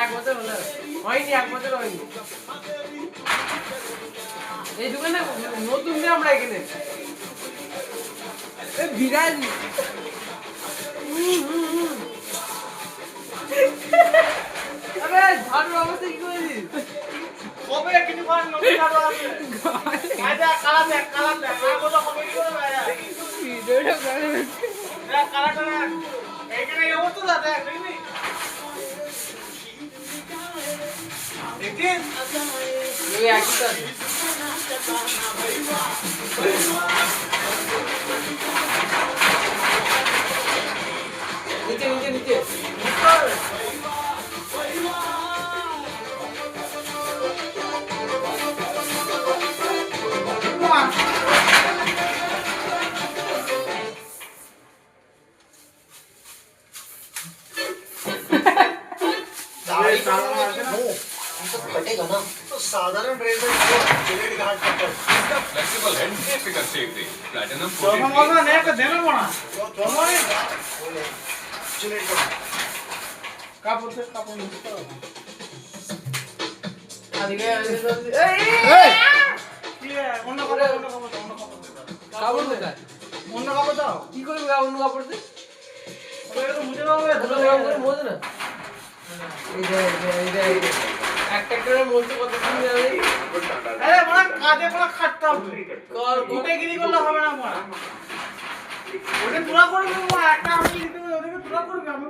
এক বছর হলো হয়নি, এক বছর হয়নি। এই দোকানে নতুন দিয়ে আমরা এখানে বিরাজ ঝাড়ুর অবস্থা কি করেছিস? কবে কিছু করার নতুন ঝাড়ু আছে? আচ্ছা কালা দেখ আর কত কবে কি করবে? ভিডিওটা করে দেখ কালাটা দেখ। এইখানে এই অবস্থা দেখ দেখবি? দেখিস? এই একই তো আছে। নিচে নিচে নিচে फटेगा ना तो साधारण रेजर को जिलेट घाट करता है फ्लेक्सिबल हैंड के फिगर शेप दे प्लैटिनम चलो मौका नहीं कर देना पड़ा चलो नहीं जिलेट का बोलते कापून আদিকে এই কি অন্য কাপড় কাপড় কোথায়? অন্য কাপড় দাও কি করবি অন্য কাপড় দিয়ে? ওটা তো মুছে দাও মোজে না এই যে একটা করে মোজে কতক্ষণ যাবে? আরে বড় কাজে বড় খাটতে হবে কর গোটে গিরি করলে হবে না বড় ওটা পুরো করবে একটা আমি দিতে ওটাকে পুরো করবে আমি